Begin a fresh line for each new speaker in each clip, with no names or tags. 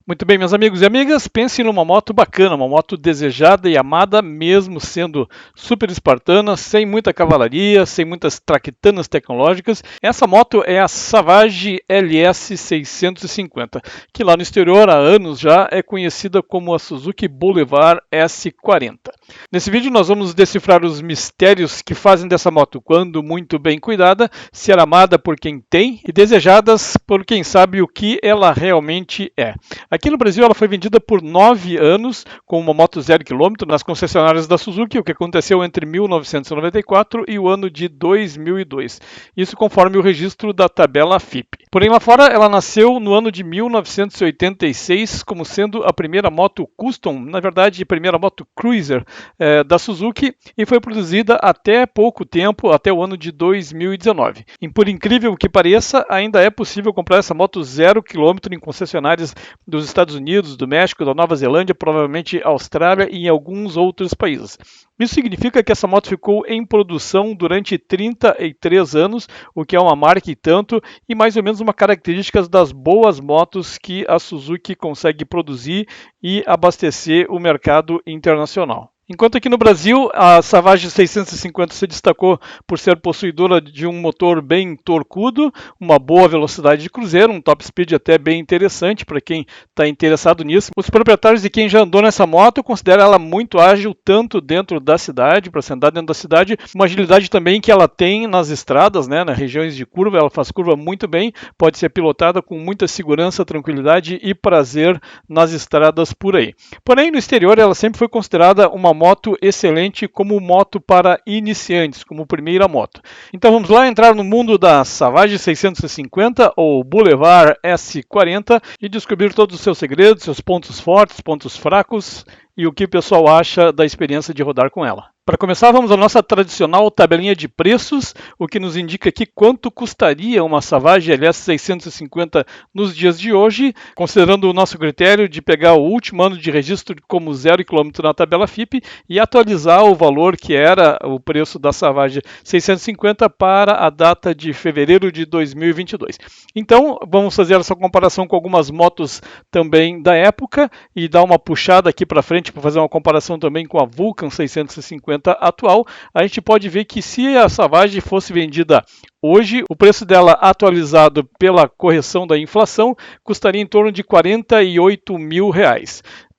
Muito bem, meus amigos e amigas, pense numa moto bacana, uma moto desejada e amada, mesmo sendo super espartana, sem muita cavalaria, sem muitas traquitanas tecnológicas. Essa moto é a Savage LS 650, que lá no exterior há anos já é conhecida como a Suzuki Boulevard S40. Nesse vídeo nós vamos decifrar os mistérios que fazem dessa moto, quando muito bem cuidada, ser amada por quem tem e desejadas por quem sabe o que ela realmente é. Aqui no Brasil ela foi vendida por 9 anos com uma moto 0 km nas concessionárias da Suzuki, o que aconteceu entre 1994 e o ano de 2002. Isso conforme o registro da tabela FIPE. Porém lá fora ela nasceu no ano de 1986 como sendo a primeira moto custom, na verdade a primeira moto cruiser da Suzuki, e foi produzida até pouco tempo, até o ano de 2019. E por incrível que pareça, ainda é possível comprar essa moto 0 km em concessionárias dos Estados Unidos, do México, da Nova Zelândia, provavelmente Austrália e em alguns outros países. Isso significa que essa moto ficou em produção durante 33 anos, o que é uma marca e tanto, e mais ou menos uma característica das boas motos que a Suzuki consegue produzir e abastecer o mercado internacional. Enquanto aqui no Brasil, a Savage 650 se destacou por ser possuidora de um motor bem torcudo, uma boa velocidade de cruzeiro, um top speed até bem interessante para quem está interessado nisso. Os proprietários e quem já andou nessa moto consideram ela muito ágil, tanto dentro da cidade, para se andar dentro da cidade, uma agilidade também que ela tem nas estradas, né, nas regiões de curva, ela faz curva muito bem, pode ser pilotada com muita segurança, tranquilidade e prazer nas estradas por aí. Porém, no exterior, ela sempre foi considerada uma moto excelente como moto para iniciantes, como primeira moto. Então vamos lá entrar no mundo da Savage 650 ou Boulevard S40 e descobrir todos os seus segredos, seus pontos fortes, pontos fracos e o que o pessoal acha da experiência de rodar com ela. Para começar, vamos à nossa tradicional tabelinha de preços, o que nos indica aqui quanto custaria uma Savage LS 650 nos dias de hoje, considerando o nosso critério de pegar o último ano de registro como 0 km na tabela FIPE e atualizar o valor que era o preço da Savage 650 para a data de fevereiro de 2022. Então, vamos fazer essa comparação com algumas motos também da época e dar uma puxada aqui para frente para fazer uma comparação também com a Vulcan 650 atual. A gente pode ver que se a Savage fosse vendida hoje, o preço dela atualizado pela correção da inflação custaria em torno de R$48 mil.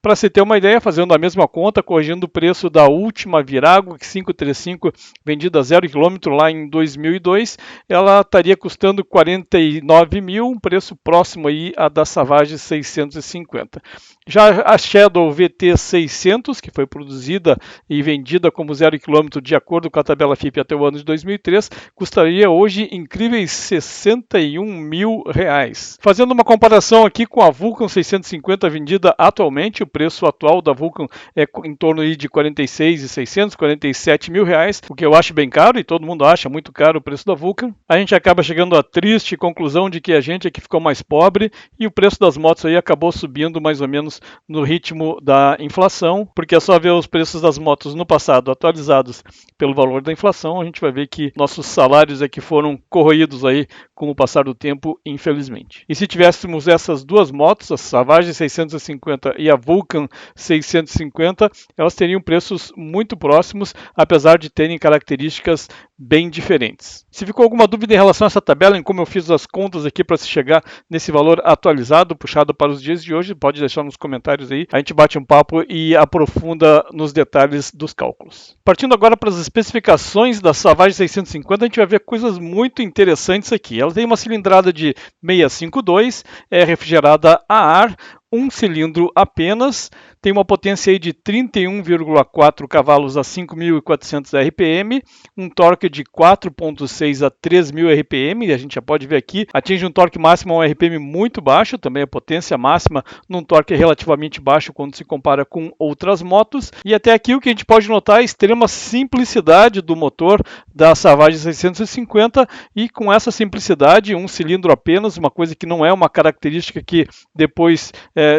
Para se ter uma ideia, fazendo a mesma conta, corrigindo o preço da última Virago 535 vendida a 0 km lá em 2002, ela estaria custando 49 mil, um preço próximo aí a da Savage 650. Já a Shadow VT 600, que foi produzida e vendida como 0 km de acordo com a tabela FIPE até o ano de 2003, custaria hoje incríveis 61 mil reais. Fazendo uma comparação aqui com a Vulcan 650 vendida atualmente, o preço atual da Vulcan é em torno de 46.600, 47 mil reais, o que eu acho bem caro e todo mundo acha muito caro o preço da Vulcan. A gente acaba chegando à triste conclusão de que a gente é que ficou mais pobre e o preço das motos aí acabou subindo mais ou menos no ritmo da inflação, porque é só ver os preços das motos no passado atualizados pelo valor da inflação, a gente vai ver que nossos salários é que foram corroídos aí com o passar do tempo, infelizmente. E se tivéssemos essas duas motos, a Savage 650 e a Vulcan 650, elas teriam preços muito próximos, apesar de terem características bem diferentes. Se ficou alguma dúvida em relação a essa tabela, em como eu fiz as contas aqui para se chegar nesse valor atualizado, puxado para os dias de hoje, pode deixar nos comentários aí, a gente bate um papo e aprofunda nos detalhes dos cálculos. Partindo agora para as especificações da Savage 650, a gente vai ver coisas muito interessantes aqui. Ela tem uma cilindrada de 652, é refrigerada a ar, um cilindro apenas, tem uma potência aí de 31,4 cavalos a 5.400 RPM, um torque de 4,6 a 3.000 RPM, e a gente já pode ver aqui, atinge um torque máximo a um RPM muito baixo, também a potência máxima num torque relativamente baixo quando se compara com outras motos, e até aqui o que a gente pode notar é a extrema simplicidade do motor da Savage 650, e com essa simplicidade, um cilindro apenas, uma coisa que não é uma característica que depois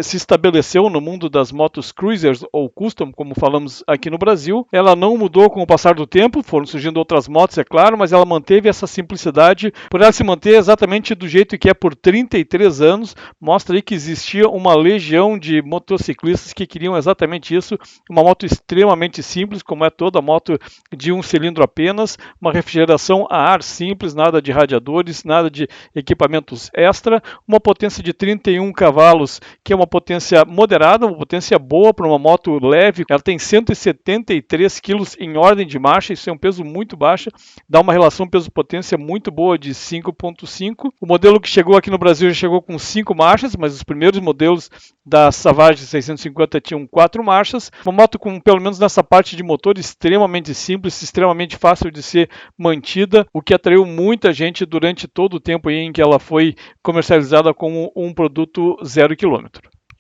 se estabeleceu no mundo das motos cruisers ou custom, como falamos aqui no Brasil. Ela não mudou com o passar do tempo, foram surgindo outras motos, é claro, mas ela manteve essa simplicidade. Por ela se manter exatamente do jeito que é por 33 anos, mostra aí que existia uma legião de motociclistas que queriam exatamente isso, uma moto extremamente simples, como é toda moto de um cilindro apenas, uma refrigeração a ar simples, nada de radiadores, nada de equipamentos extra, uma potência de 31 cavalos, que é uma potência moderada, uma potência boa para uma moto leve. Ela tem 173 quilos em ordem de marcha, isso é um peso muito baixo, dá uma relação peso-potência muito boa de 5.5. O modelo que chegou aqui no Brasil já chegou com 5 marchas, mas os primeiros modelos da Savage 650 tinham 4 marchas. Uma moto com, pelo menos nessa parte de motor, extremamente simples, extremamente fácil de ser mantida, o que atraiu muita gente durante todo o tempo em que ela foi comercializada como um produto 0 km.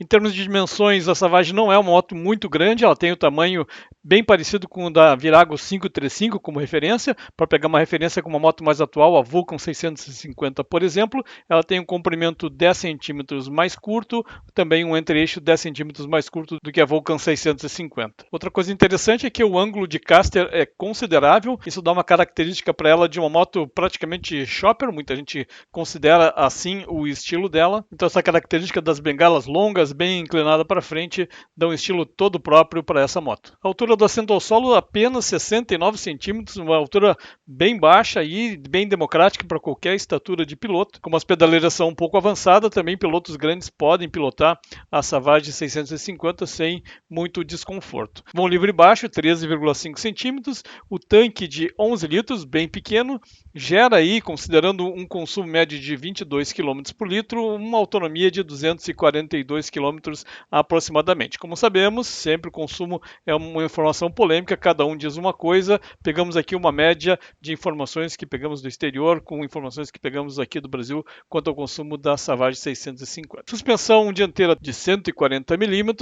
Em termos de dimensões, a Savage não é uma moto muito grande, ela tem o tamanho bem parecido com o da Virago 535 como referência. Para pegar uma referência com uma moto mais atual, a Vulcan 650, por exemplo, ela tem um comprimento 10 centímetros mais curto, também um entre-eixo 10 centímetros mais curto do que a Vulcan 650. Outra coisa interessante é que o ângulo de caster é considerável, isso dá uma característica para ela de uma moto praticamente shopper, muita gente considera assim o estilo dela. Então essa característica das bengalas longas, bem inclinada para frente, dá um estilo todo próprio para essa moto. A altura do assento ao solo apenas 69 centímetros, uma altura bem baixa e bem democrática para qualquer estatura de piloto. Como as pedaleiras são um pouco avançadas, também pilotos grandes podem pilotar a Savage 650 sem muito desconforto. Vão livre baixo, 13,5 centímetros, o tanque de 11 litros, bem pequeno, gera aí, considerando um consumo médio de 22 km por litro, uma autonomia de 242 km aproximadamente. Como sabemos, sempre o consumo é uma informação polêmica, cada um diz uma coisa. Pegamos aqui uma média de informações que pegamos do exterior com informações que pegamos aqui do Brasil quanto ao consumo da Savage 650. Suspensão dianteira de 140 mm,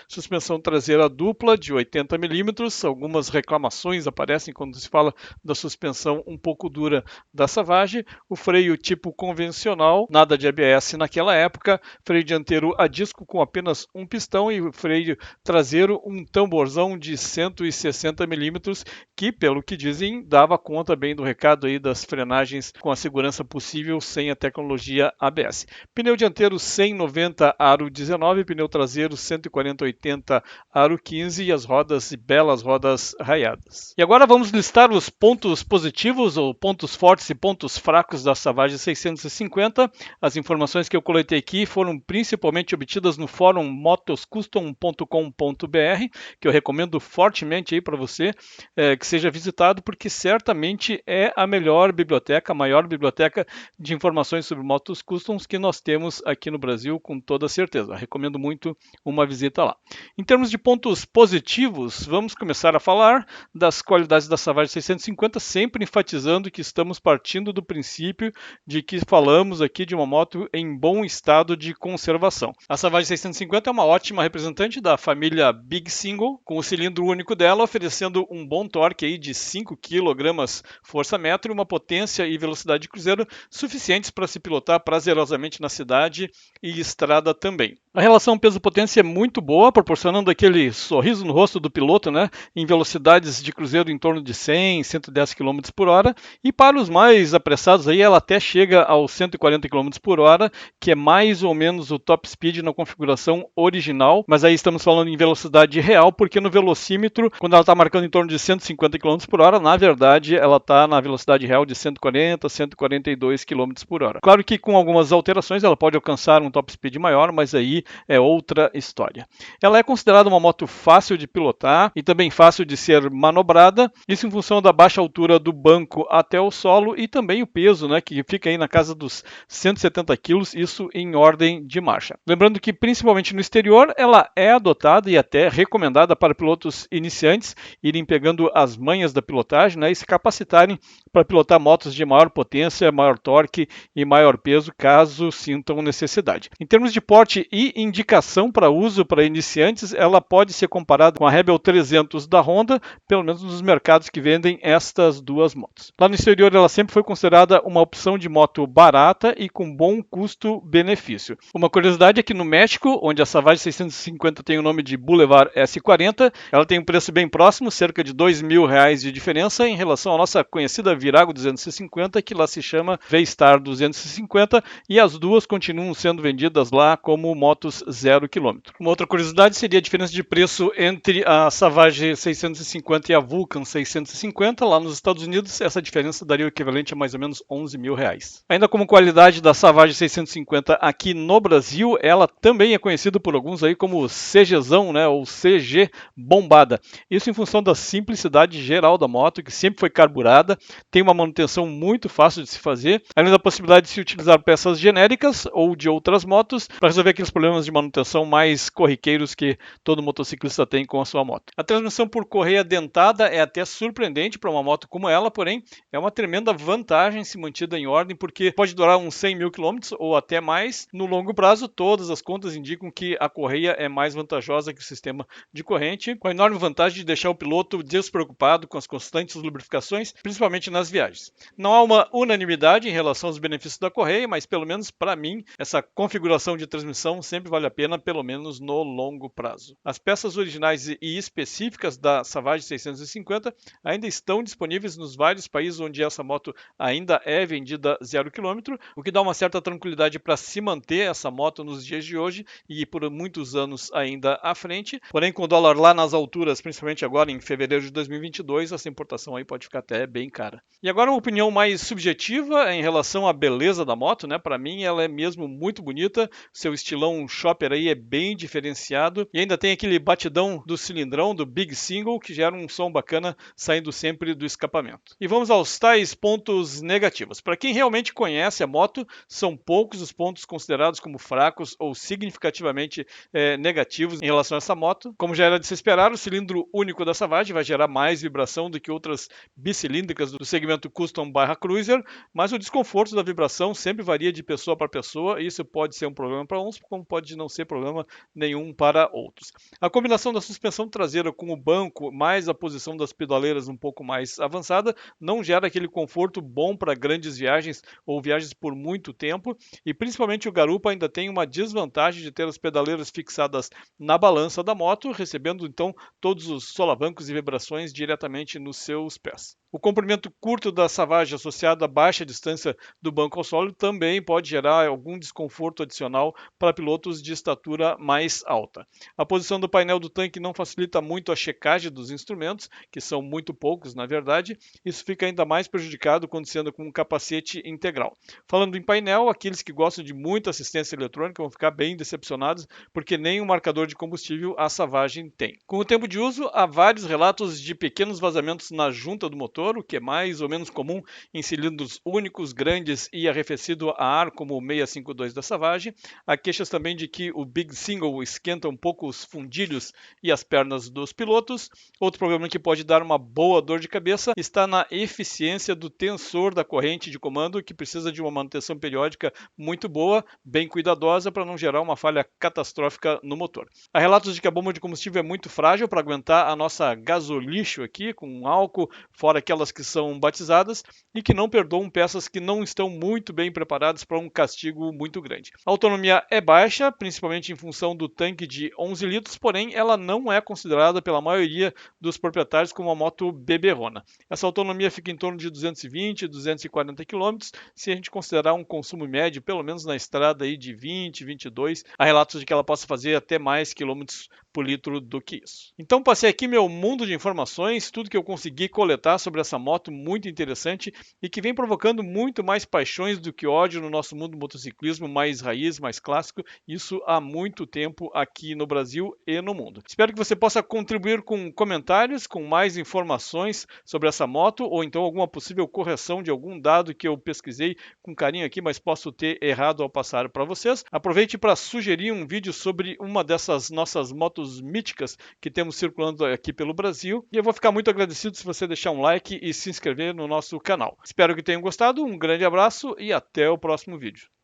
suspensão traseira dupla de 80 mm. Algumas reclamações aparecem quando se fala da suspensão um pouco dura da Savage. O freio tipo convencional, nada de ABS naquela época, freio dianteiro a disco com apenas um pistão e o freio traseiro um tamborzão de 160 milímetros, que, pelo que dizem, dava conta bem do recado aí das frenagens com a segurança possível sem a tecnologia ABS. Pneu dianteiro 190 aro 19, pneu traseiro 140/80 aro 15 e as rodas, belas rodas raiadas. E agora vamos listar os pontos positivos ou pontos fortes e pontos fracos da Savage 650. As informações que eu coletei aqui foram principalmente obtidas no fórum motoscustom.com.br, que eu recomendo fortemente aí para você que seja visitado, porque certamente é a melhor biblioteca, a maior biblioteca de informações sobre motos customs que nós temos aqui no Brasil, com toda certeza. Recomendo muito uma visita lá. Em termos de pontos positivos, vamos começar a falar das qualidades da Savage 650, sempre enfatizando que estamos partindo do princípio de que falamos aqui de uma moto em bom estado de conservação. A Savage 650 é uma ótima representante da família Big Single, com o cilindro único dela oferecendo um bom torque aí de 5 kg força-metro e uma potência e velocidade de cruzeiro suficientes para se pilotar prazerosamente na cidade e estrada também. A relação peso-potência é muito boa, proporcionando aquele sorriso no rosto do piloto, né, em velocidades de cruzeiro em torno de 100, 110 km por hora, e para os mais apressados aí ela até chega aos 140 km por hora, que é mais ou menos o top speed na configuração original, mas aí estamos falando em velocidade real, porque no velocímetro, quando ela está marcando em torno de 150 km por hora, na verdade ela está na velocidade real de 140, 142 km por hora. Claro que com algumas alterações ela pode alcançar um top speed maior, mas aí é outra história. Ela é considerada uma moto fácil de pilotar e também fácil de ser manobrada, isso em função da baixa altura do banco até o solo e também o peso, né, que fica aí na casa dos 170 kg, isso em ordem de marcha. Lembrando que principalmente no exterior ela é adotada e até recomendada para pilotos iniciantes irem pegando as manhas da pilotagem, né, e se capacitarem para pilotar motos de maior potência, maior torque e maior peso, caso sintam necessidade. Em termos de porte e indicação para uso para iniciantes, ela pode ser comparada com a Rebel 300 da Honda, pelo menos nos mercados que vendem estas duas motos. Lá no exterior ela sempre foi considerada uma opção de moto barata e com bom custo-benefício. Uma curiosidade é que no México México, onde a Savage 650 tem o nome de Boulevard S40. Ela tem um preço bem próximo, cerca de R$ 2.000 de diferença em relação à nossa conhecida Virago 250, que lá se chama V-Star 250, e as duas continuam sendo vendidas lá como motos 0 km. Uma outra curiosidade seria a diferença de preço entre a Savage 650 e a Vulcan 650. Lá nos Estados Unidos, essa diferença daria o equivalente a mais ou menos R$ 11.000. Ainda como qualidade da Savage 650 aqui no Brasil, ela também é conhecida por alguns aí como CGzão, né, ou CG bombada. Isso em função da simplicidade geral da moto, que sempre foi carburada, tem uma manutenção muito fácil de se fazer, além da possibilidade de se utilizar peças genéricas ou de outras motos para resolver aqueles problemas de manutenção mais corriqueiros que todo motociclista tem com a sua moto. A transmissão por correia dentada é até surpreendente para uma moto como ela, porém é uma tremenda vantagem se mantida em ordem, porque pode durar uns 100.000 quilômetros ou até mais. No longo prazo, todas as contas indicam que a correia é mais vantajosa que o sistema de corrente, com a enorme vantagem de deixar o piloto despreocupado com as constantes lubrificações, principalmente nas viagens. Não há uma unanimidade em relação aos benefícios da correia, mas pelo menos para mim, essa configuração de transmissão sempre vale a pena, pelo menos no longo prazo. As peças originais e específicas da Savage 650 ainda estão disponíveis nos vários países onde essa moto ainda é vendida 0 km, o que dá uma certa tranquilidade para se manter essa moto nos dias de hoje e por muitos anos ainda à frente. Porém, com o dólar lá nas alturas, principalmente agora em fevereiro de 2022, essa importação aí pode ficar até bem cara. E agora uma opinião mais subjetiva em relação à beleza da moto, né? Para mim ela é mesmo muito bonita, seu estilão shopper aí é bem diferenciado e ainda tem aquele batidão do cilindrão, do Big Single, que gera um som bacana saindo sempre do escapamento. E vamos aos tais pontos negativos. Para quem realmente conhece a moto, são poucos os pontos considerados como fracos ou significativamente negativos em relação a essa moto. Como já era de se esperar, o cilindro único da Savage vai gerar mais vibração do que outras bicilíndricas do segmento Custom/Cruiser, mas o desconforto da vibração sempre varia de pessoa para pessoa, e isso pode ser um problema para uns, como pode não ser problema nenhum para outros. A combinação da suspensão traseira com o banco, mais a posição das pedaleiras um pouco mais avançada, não gera aquele conforto bom para grandes viagens ou viagens por muito tempo, e principalmente o garupa ainda tem uma desvantagem de ter as pedaleiras fixadas na balança da moto, recebendo então todos os solavancos e vibrações diretamente nos seus pés. O comprimento curto da Savage associado à baixa distância do banco ao solo também pode gerar algum desconforto adicional para pilotos de estatura mais alta. A posição do painel do tanque não facilita muito a checagem dos instrumentos, que são muito poucos na verdade. Isso fica ainda mais prejudicado quando se anda com um capacete integral. Falando em painel, aqueles que gostam de muita assistência eletrônica vão ficar bem decepcionados, porque nem um marcador de combustível a Savage tem. Com o tempo de uso, há vários relatos de pequenos vazamentos na junta do motor, o que é mais ou menos comum em cilindros únicos, grandes e arrefecido a ar, como o 652 da Savage. Há queixas também de que o Big Single esquenta um pouco os fundilhos e as pernas dos pilotos. Outro problema que pode dar uma boa dor de cabeça está na eficiência do tensor da corrente de comando, que precisa de uma manutenção periódica muito boa, bem cuidadosa, para não gerar uma falha catastrófica no motor. Há relatos de que a bomba de combustível é muito frágil para aguentar a nossa gasolixo aqui, com álcool, fora aquelas que são batizadas, e que não perdoam peças que não estão muito bem preparadas para um castigo muito grande. A autonomia é baixa, principalmente em função do tanque de 11 litros, porém ela não é considerada pela maioria dos proprietários como uma moto beberrona. Essa autonomia fica em torno de 220, 240 km, se a gente considerar um consumo médio, pelo menos na estrada aí de 20, 22, há relatos de que ela possa fazer até mais quilômetros por litro do que isso. Então passei aqui meu mundo de informações, tudo que eu consegui coletar sobre essa moto muito interessante e que vem provocando muito mais paixões do que ódio no nosso mundo do motociclismo mais raiz, mais clássico, isso há muito tempo aqui no Brasil e no mundo. Espero que você possa contribuir com comentários, com mais informações sobre essa moto, ou então alguma possível correção de algum dado que eu pesquisei com carinho aqui, mas posso ter errado ao passar para vocês. Aproveite para sugerir um vídeo sobre uma dessas nossas motos míticas que temos circulando aqui pelo Brasil, e eu vou ficar muito agradecido se você deixar um like e se inscrever no nosso canal. Espero que tenham gostado, um grande abraço e até o próximo vídeo.